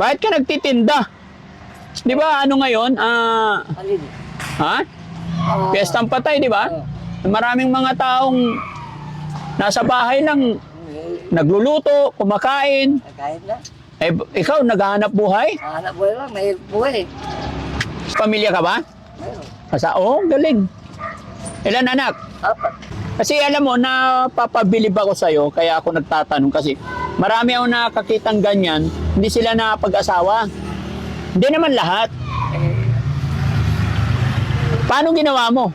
Bakit ka nagtitinda? Di ba ano ngayon? Alin? Ha? Piyestang Patay, di ba? Maraming mga taong nasa bahay lang, nagluluto, kumakain. Kahit na. Eh, ikaw, naghahanap buhay? Anak buhay lang, may buhay. Pamilya ka ba? Mayroon. Galing. Ilan anak? 4. Kasi alam mo, napapabilib ako sa'yo, kaya ako nagtatanong kasi marami ako nakakitang ganyan, hindi sila nakapag-asawa. Hindi naman lahat. Paano ginawa mo?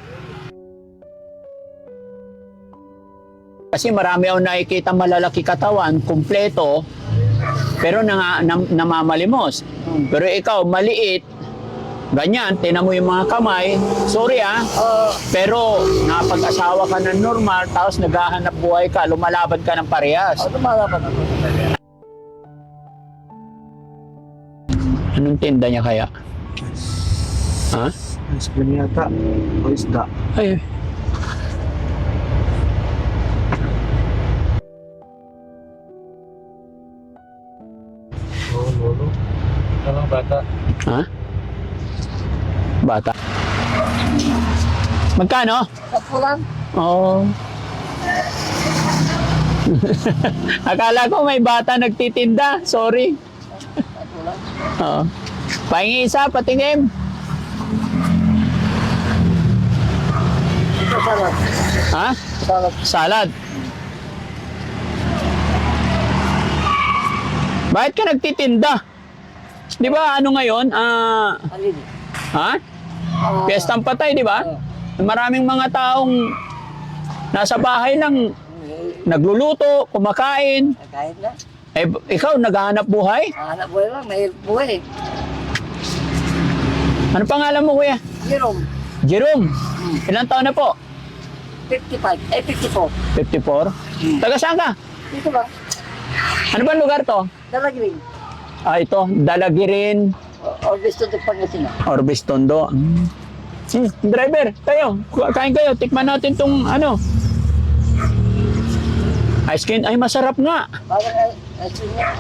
Kasi marami ako nakikita malalaki katawan, kumpleto, pero namamalimos. Pero ikaw, maliit, ganyan, tinan mo yung mga kamay, sorry pero nakapag-asawa ka ng normal, tapos naghahanap buhay ka, lumalaban ka ng parehas. Lumalaban ako. Anong tinda niya kaya? Ha? Ice cream yata. O isda. Ay. Oo, lolo. Ano, bata? Ha? Bata. Magkano? Kapulan. Oo. Akala ko may bata nagtitinda. Sorry. Kapulan. Oo. Pahingi isa, patingin. Ito salad. Ha? Salad. Salad. Bakit ka nagtitinda? Di ba ano ngayon? Alin? Ha? Piyestang Patay, di ba? Maraming mga taong nasa bahay lang, nagluluto, kumakain. Kahit na. Eh, ikaw, naghahanap buhay? Anak buhay lang, may buhay. Ano pangalan mo, kuya? Jerome. Jerome. Ilang taon na po? 55. 54. 54? Taga saan ka? Dito ba? Ano ba lugar to? Dalagring. Ito, Dalagirin, O gusto ito Pangasinan. Orbis Tondo. Driver, kayo, kain kayo, tikman natin tong ano. Ice cream, ay masarap nga. Parang asin niya.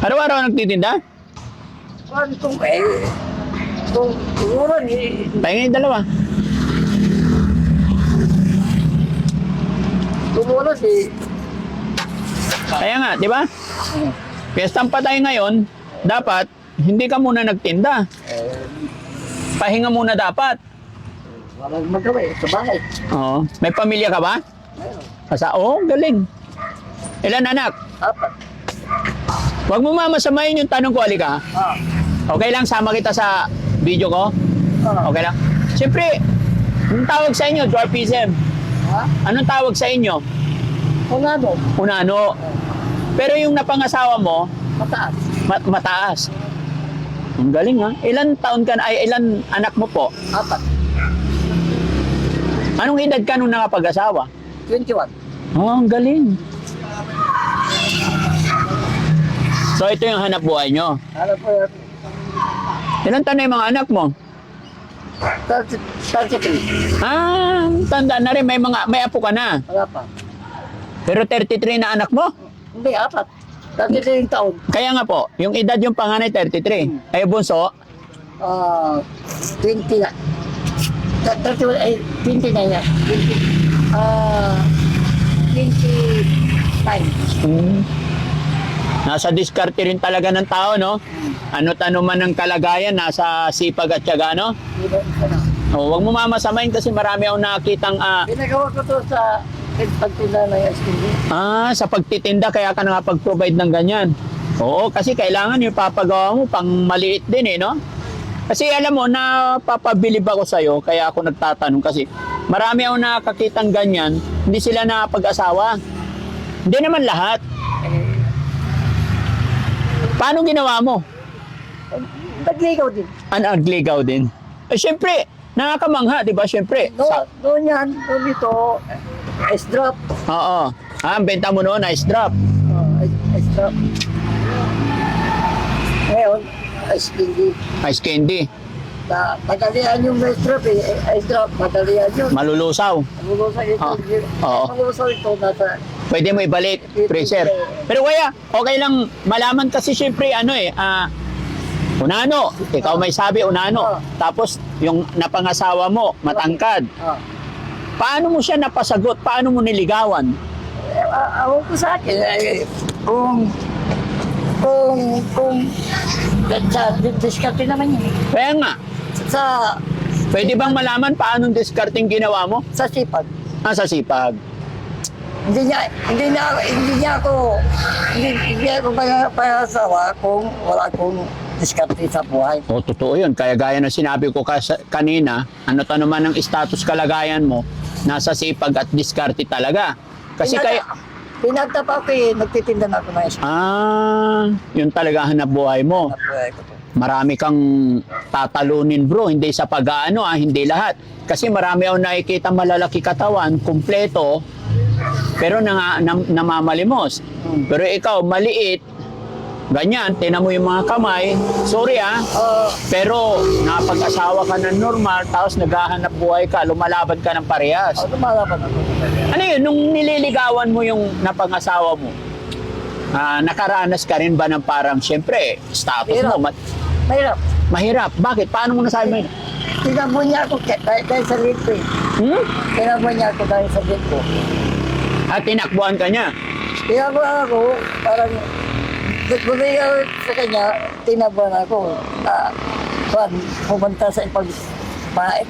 Araw-araw nagtitinda? Kung kung siguro ni Pahingin dalawa. tumulong si Kaya nga, di ba? Piyestang Patay ngayon, dapat hindi ka muna nagtinda. Pahinga muna dapat. walang magawa sa bahay. Oo. May pamilya ka ba? Mayroon. Galing. Ilan anak? 4. Huwag mo mamasamayin yung tanong ko, alika. Okay lang, sama kita sa video ko? Okay lang? Siyempre, anong tawag sa inyo? Dwarfism. Ha? Anong tawag sa inyo? Kung ano? Unano. Pero yung napangasawa mo, Mataas. mataas. Ang galing ha. Ilan taon ka na, ay ilan anak mo po? 4. Anong edad ka nung nakapag-asawa? 21. Ang galing. So ito yung hanap buhay nyo. Ano po yan? Ilan taon na yung mga anak mo? 33. Tanda na rin, may apo ka na. Wala pa. Pero 33 na anak mo? Hindi, 4. 33 taon. Kaya nga po, yung edad yung panganay 33. Ay bunso, 20 na. 31, ay, 20 na yan. 29. nasa diskarte rin talaga ng tao, no? Ano't ano man ang kalagayan, nasa sipag at tiyaga, no? Diba, ano? Huwag mo mamasamayin kasi marami akong nakitang Ginagawa ko to sa pagtinda ng SPG. sa pagtitinda kaya ka nakapag-provide ng ganyan. Oo, kasi kailangan yung papagawa mo pang maliit din no? Kasi alam mo, napapabilib ako sa'yo, kaya ako nagtatanong kasi marami akong nakakitang ganyan, hindi sila nakapag-asawa. Hindi naman lahat. Paano ginawa mo? Nagligaw din. Nagligaw din. Eh, syempre, nakakamangha, di ba? Syempre. Doon yan, doon dito, ice drop. Oo. Ang benta mo noon, ice drop. Ice drop. Ngayon, ice candy. Ice candy. Madalian yung ice drop ice drop, madalian yun. Malulusaw. Malulusaw ito. Oo. Malulusaw ito, nasa Pwede mo ibalik, freezer. Pero kuya, okay lang malaman kasi syempre unano, ikaw may sabi unano. Tapos yung napangasawa mo, matangkad. Oh. Paano mo siya napasagot? Paano mo niligawan? Ako ko sa akin, kung sa diskarte naman yun. Kaya nga, Sa pwede bang malaman paano discarding ginawa mo? sipag. Sa sipag. Hindi ako pangasawa kung wala akong diskarte sa buhay. O, totoo yun. Kaya gaya ng sinabi ko kanina, ano ta naman ang status kalagayan mo, nasa sipag at diskarte talaga. Kasi Pinagtapa ko nagtitinda na ako ng yun talaga hanap buhay mo. buhay ko po. Marami kang tatalunin bro, hindi sa pag-aano hindi lahat. Kasi marami akong nakikita malalaki katawan, kumpleto, pero namamalimos. Pero ikaw, maliit, ganyan, tinan mo yung mga kamay, sorry pero napag-asawa ka ng normal, tapos naghahanap buhay ka, lumalaban ka ng parehas. Lumalaban ako. Ano yun, nung nililigawan mo yung napangasawa mo, nakaranas ka rin ba ng parang, syempre, status mo, Mahirap. mahirap. Bakit? Paano mo nasabi mo yun? Tinabo niya ako dahil sa lit ko Tinabo niya ako dahil sa lit ko. At tinakbuhan ka niya? Tinabo ako, parang nagbumigaw sa kanya, tinabuan ako. Pumunta sa ipag baik.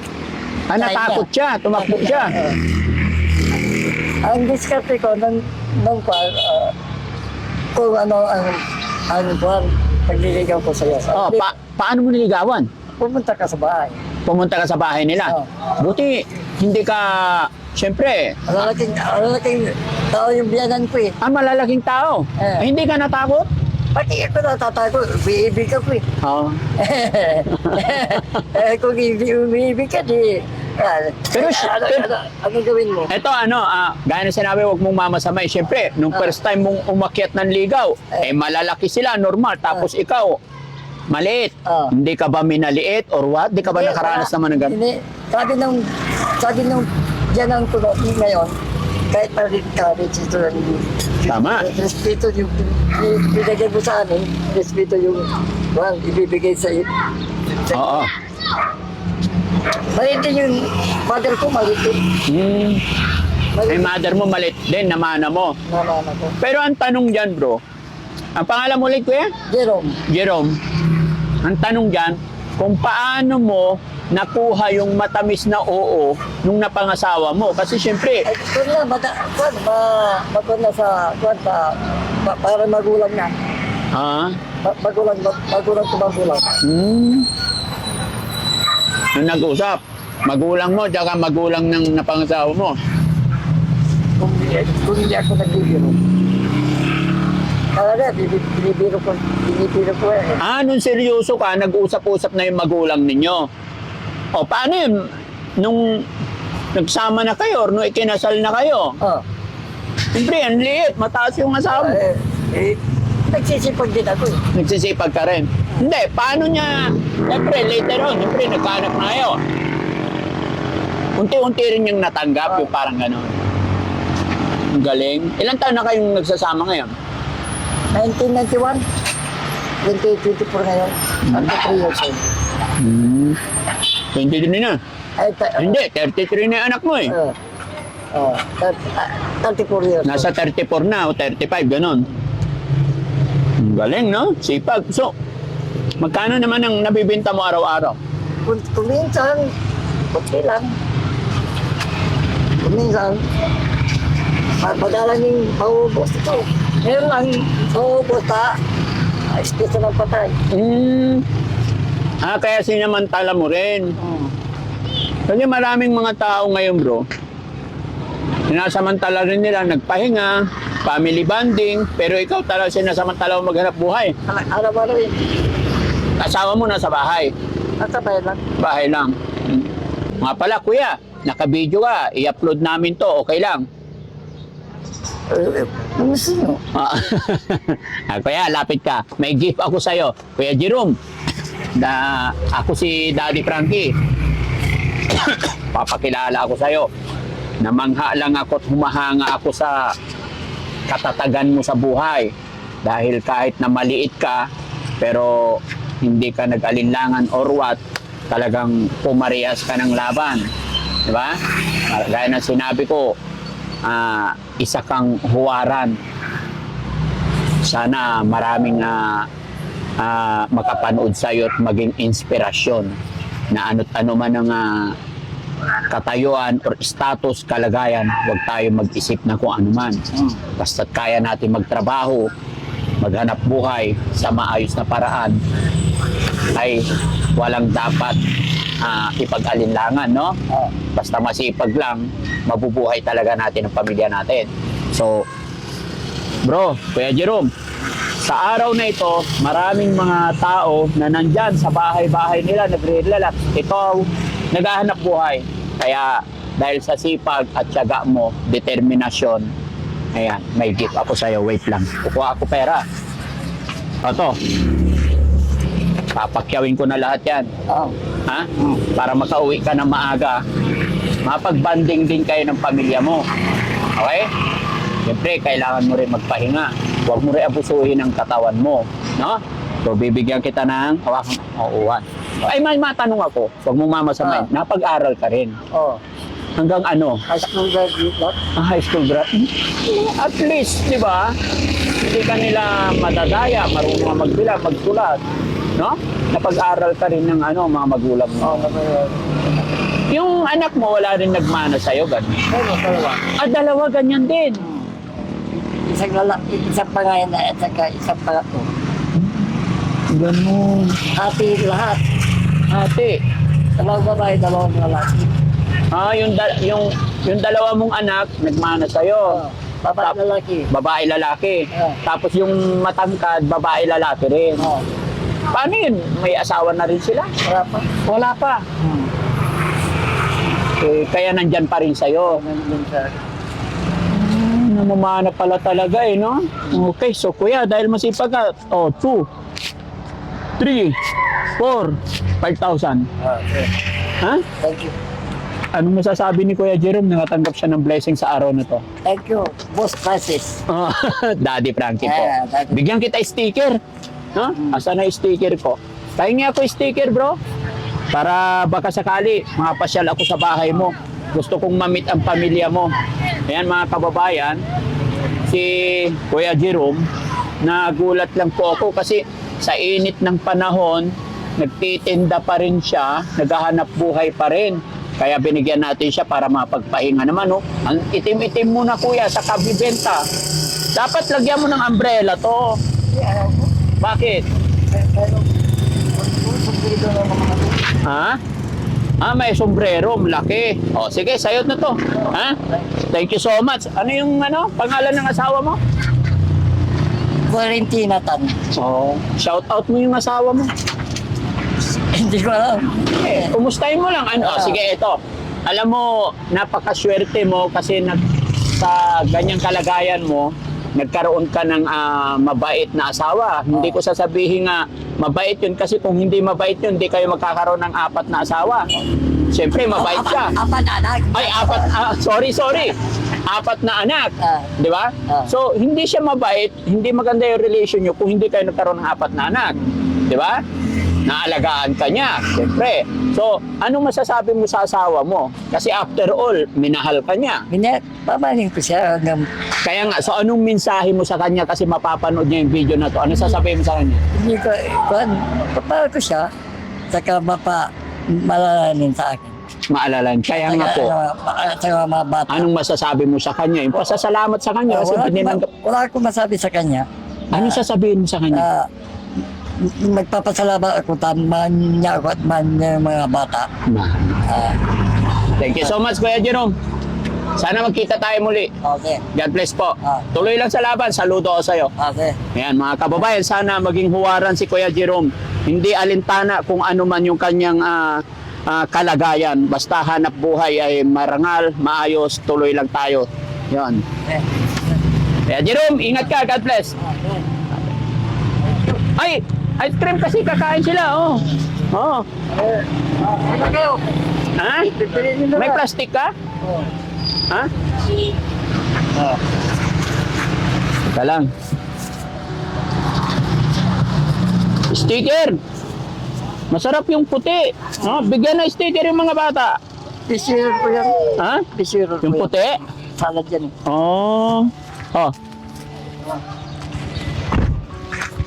Natakot siya, tumakbo siya. Ang diskarte ko nung kung ano ang pagliligaw ko sa'yo. Paano mo niligawan? Pumunta ka sa bahay. Pumunta ka sa bahay nila? Buti, hindi ka, syempre, Malalaking tao yung biyanan ko malalaking tao. Hindi ka natakot? Pati ako natatakot, umiibig ako Oo. Kung umiibig ka, di... Pero, ano gawin mo? Ito gaya na sinabi, huwag mong mamasamay. Siyempre, nung first time mong umakyat ng ligaw, malalaki sila, normal. Tapos ikaw, maliit. Hindi ka ba minaliit or what? Hindi ka ba nakaranas naman ng ganun? Hindi. Sabi nung dyan ang tulog ngayon, kahit palit ka, respeto lang Tama. Respeto yung binigay mo sa amin, respeto yung ibibigay sa iyo. Oo. Maliit din yung mother ko, maliit din. Ay, mother mo malit din, namana mo. Namana ko. Pero ang tanong dyan, bro, ang pangalan mo ulit, kuya? Jerome. Jerome. Ang tanong dyan, kung paano mo nakuha yung matamis na oo nung napangasawa mo. Kasi syempre, Kung na, magkon na sa, para magulang na. Magulang ko magulang. Nung nag-usap, magulang mo, tsaka magulang ng napangasawa mo. Kung hindi ako nagbibiro. Talaga, binibiro ko Nung seryoso ka, nag-usap-usap na yung magulang ninyo. O, paano yun? Nung nagsama na kayo or nung ikinasal na kayo? Siyempre, ang liit, mataas yung asawa mo. Nagsisipag din ako Nagsisipag ka rin. Hindi, paano niya, siyempre, later on, siyempre, nagkanak na kayo. Unti-unti rin yung natanggap, yung parang gano'n. Ang galing. Ilang taon na kayong nagsasama ngayon? 1991. 2024 ngayon. 33 years old. 23 na. Hindi, 33 na yung anak mo eh. 34 years old. Nasa 34 na o 35, gano'n. Ang galing, no? Sipag. So, magkano naman ang nabibenta mo araw-araw? Kung minsan, okay lang. Kung minsan, madalang yung maubos ito. Ngayon lang, maubos ta. Espesa ng patay. Kaya sinamantala mo rin. Kasi maraming mga tao ngayon, bro, sinasamantala rin nila, nagpahinga, family bonding, pero ikaw talaga sinasamantala mo maghanap buhay. Araw-araw yun. Asawa mo nasa bahay. Nasa bahay lang. Bahay lang. Nga pala, kuya, naka-video ka, i-upload namin to, okay lang. Gusto nyo? Kuya, lapit ka. May gift ako sa'yo. Kuya Jerome, ako si Daddy Frankie. Papakilala ako sa'yo. Namangha lang ako at humahanga ako sa katatagan mo sa buhay. Dahil kahit na maliit ka, pero hindi ka nag-alinlangan or what, talagang pumarehas ka ng laban. Di ba? Gaya ng sinabi ko, isa kang huwaran. Sana maraming makapanood sa iyo at maging inspirasyon na ano't ano man ang katayuan or status, kalagayan, huwag tayo mag-isip na kung ano man. Basta't kaya natin magtrabaho, maghanap buhay sa maayos na paraan, ay walang dapat ipag-alinlangan, no? Basta masipag lang, mabubuhay talaga natin ang pamilya natin. So, bro, Kuya Jerome, sa araw na ito, maraming mga tao na nandyan sa bahay-bahay nila, nagre-relax. Ikaw, naghahanap buhay. Kaya dahil sa sipag at tiyaga mo, determinasyon, ayan, may gift ako sa'yo. Wait lang. Kukuha ako pera. Ito. Papakyawin ko na lahat yan. Ha? Para makauwi ka ng maaga. Mapag-banding din kayo ng pamilya mo. Okay? Siyempre, kailangan mo rin magpahinga. Huwag mo rin abusuhin ang katawan mo. No? So, bibigyan kita ng hawakan. Uwan. Ay, may matanong ako. Huwag mong mamasamain. Napag-aral ka rin. Hanggang ano? High school graduate. High school graduate. At least, di ba? Hindi ka nila madadaya, marunong magbilang, magsulat. No? Napag-aral ka rin ng mga magulang mo. Yung anak mo, wala rin nagmana sa'yo, ganun. Dalawa. Dalawa, ganyan din. Isang lalaki, isang pangalan na, at saka isang pangato. Ganun. Hati lahat. Ate. Dalawang babae, dalawang lalaki. Yung dalawa mong anak, nagmana sa'yo. Babae, lalaki. Babae, lalaki. Tapos yung matangkad, babae, lalaki rin. Paano yun? May asawa na rin sila? Wala pa. Wala pa. Kaya nandyan pa rin sa'yo. Namamana pala talaga no? Okay, so kuya, dahil masipag ka, 2, 3, 4, 5,000. Ha? Thank you. Anong masasabi ni Kuya Jerome? Nakatanggap siya ng blessing sa araw na to. Thank you, Boss Francis. Daddy Frankie po. Daddy. Bigyan kita sticker. No? Asa na sticker ko? Pahingi ako sticker, bro. Para baka sakali, mapasyal ako sa bahay mo. Gusto kong ma-meet ang pamilya mo. Ayan mga kababayan, si Kuya Jerome, nagulat lang po ako kasi sa init ng panahon, nagtitinda pa rin siya, naghahanap buhay pa rin. Kaya binigyan natin siya para mapagpahinga naman. Ang itim-itim muna kuya sa kabibenta. Dapat lagyan mo ng umbrella to. Bakit? Ha? May sombrero, malaki. Sige, sayot na to. Ha? Thank you so much. Ano yung pangalan ng asawa mo? Valentina Tan. Shout out mo yung asawa mo. Hindi ko alam. Kumustahin mo lang. Sige, ito. Alam mo, napakaswerte mo kasi sa ganyang kalagayan mo, nagkaroon ka ng mabait na asawa. Hindi ko sasabihin mabait yun kasi kung hindi mabait yun, hindi kayo magkakaroon ng 4 na asawa. Siyempre, mabait siya. Apat anak. Ay, 4. Sorry. 4 na anak. Di ba? So, hindi siya mabait, hindi maganda yung relation nyo kung hindi kayo nagkaroon ng 4 na anak. Di ba? Naalagaan ka niya, siyempre. So, anong masasabi mo sa asawa mo? Kasi after all, minahal ka niya. Papanin ko siya hanggang Kaya nga, so anong mensahe mo sa kanya kasi mapapanood niya yung video na to? Ano sasabihin mo sa kanya? hindi ko, papahal ko siya, saka malalanin sa akin. Maalalan. Kaya nga po, Saka mga bata. anong masasabi mo sa kanya? Yung pasasalamat sa kanya kasi bininanggap. Wala akong masabi sa kanya. Anong sasabihin mo sa kanya? Magpapasalamat ako, taman niya ako at man niya yung mga bata. Thank you so much, Kuya Jerome. Sana magkita tayo muli. Okay. God bless po. Tuloy lang sa laban. Saludo ako sa'yo. Okay. Ayan, mga kababayan, sana maging huwaran si Kuya Jerome. Hindi alintana kung ano man yung kanyang kalagayan. Basta hanap buhay ay marangal, maayos, tuloy lang tayo. Yan. Kuya Jerome, ingat ka. God bless. Ay, ice cream kasi kakain sila. Ano kayo? Ha? May plastic ka? Ha? Ka lang. Sticker. Masarap yung puti. No? Bigyan ng sticker yung mga bata. Pisiro po yan. Ha? Pisiro po Yung yan. puti? Salad yan. Oh. Oh.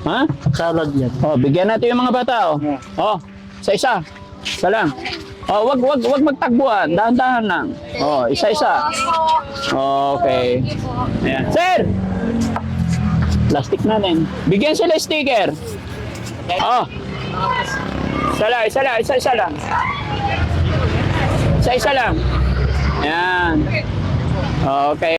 Ha? Salad yan. Oh, bigyan natin yung mga bata, oh. Oh, isa-isa. Isa lang. Oh, wag magtakbuhan. Dahan-dahan lang. Oh, isa-isa. Okay. Ayan. Sir! Plastic na din. Bigyan sila sticker. Oh. Isa lang. Isa-isa lang. Ayan. Okay.